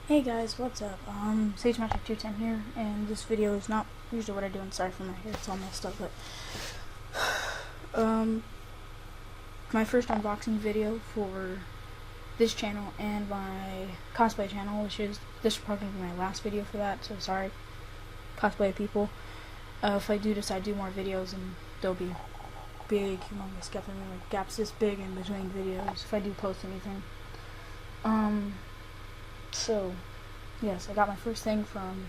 Hey guys, what's up? SageMagic210 here, and this video is not usually what I do, and sorry for my hair, it's all messed up, but my first unboxing video for this channel and my cosplay channel, this will probably be my last video for that, so sorry, cosplay people. If I do decide to do more videos, and they'll be big, humongous gaps this big in between videos, if I do post anything. So, yes, I got my first thing from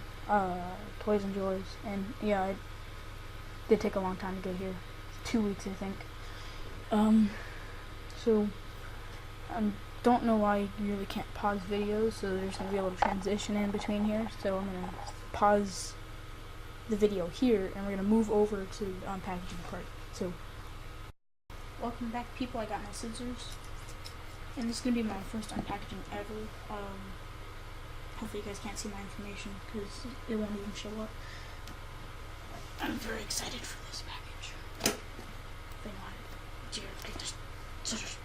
Toys and Joys, and yeah, it did take a long time to get here. 2 weeks, I think. So, I don't know why you really can't pause videos, so there's going to be a little transition in between here, so I'm going to pause the video here, and we're going to move over to the unpackaging part. So, welcome back, people. I got my scissors, and this is going to be my first unpackaging ever. Hopefully you guys can't see my information because it won't even show up. I'm very excited for this package. They want it. Dear, get the scissors.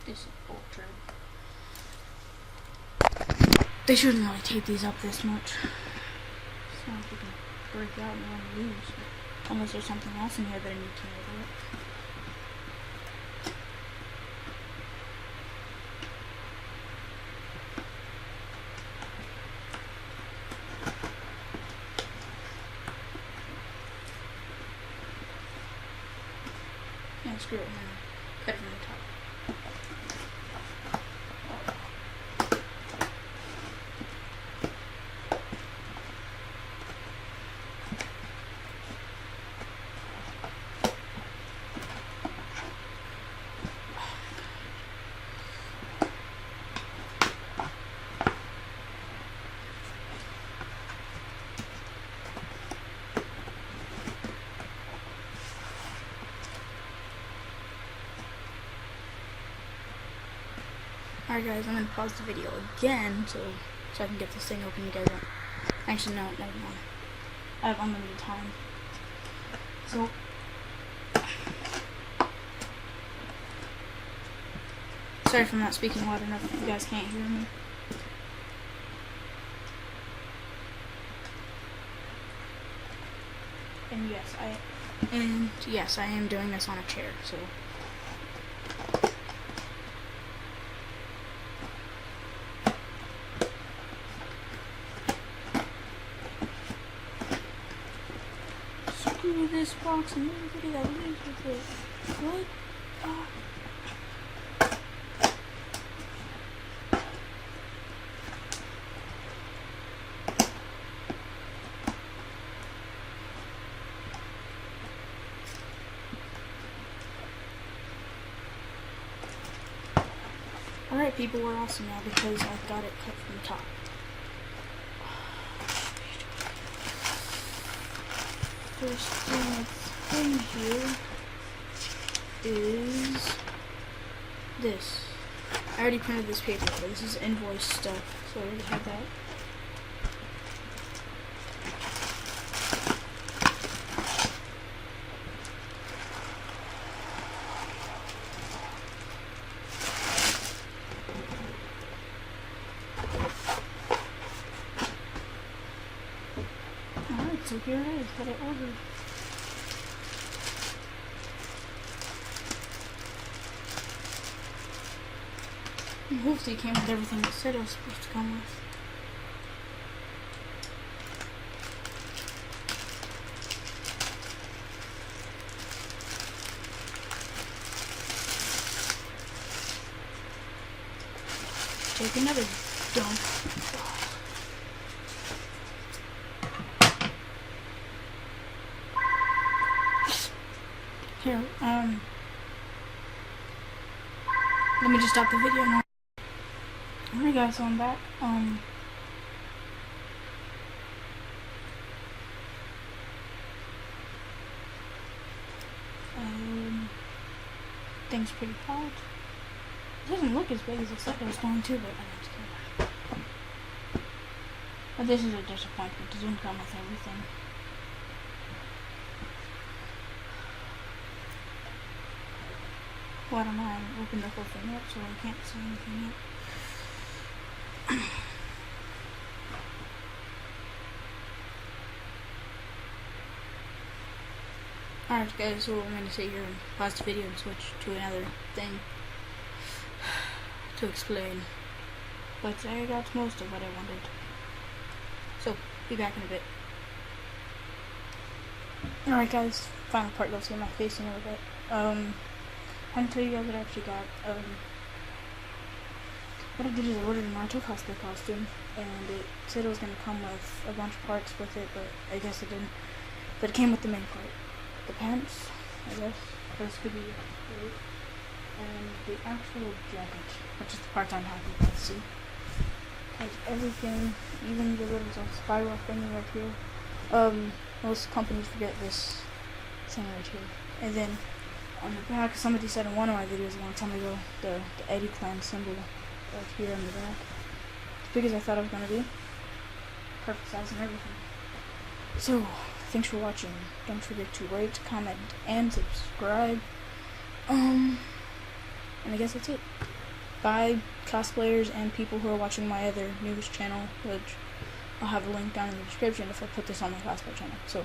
This is ultra. They shouldn't really tape these up this much. So if we can break out and want to lose. Unless there's something else in here that I need to know about. Yeah, screw it, man. Cut it from the top. Alright guys, I'm going to pause the video again so I can get this thing open together. Actually, no, never mind. I have unlimited time. So, sorry if I'm not speaking loud enough if you guys can't hear me. And yes, I am doing this on a chair, so. Screw this box and everybody that lives with it. What? Alright people, we're awesome now because I've got it cut from the top. First thing in here is this. I already printed this paper, but this is invoice stuff, so I already have that. Alright, so here it is, what I ordered. And hopefully it came with everything it said it was supposed to come with. Take another dump. Here, let me just stop the video now. Alright guys, so I'm back. thing's pretty hot. It doesn't look as big as it said it was going to, but I'm just kidding. But this is a disappointment. It doesn't come with everything. Why don't I open the whole thing up so I can't see anything yet? Alright guys, so I'm going to sit here and pause the video and switch to another thing to explain. But I got most of what I wanted. So, be back in a bit. Alright guys, final part, you'll see my face in a little bit. I'm going to tell you guys what I actually got. What I did is I ordered a Naruto cosplay costume, and it said it was going to come with a bunch of parts with it, but I guess it didn't. But it came with the main part. The pants, I guess, this could be it, and the actual jacket, which is the part I'm happy to see. Has everything, even the little spiral thing right here. Most companies forget this thing right here. And then on the back, somebody said in one of my videos a long time ago, the Eddie Clan symbol right here on the back. As big as I thought it was going to be. Perfect size and everything. So, thanks for watching. Don't forget to rate, comment, and subscribe. And I guess that's it. Bye, cosplayers and people who are watching my other news channel, which I'll have a link down in the description if I put this on my cosplay channel. So,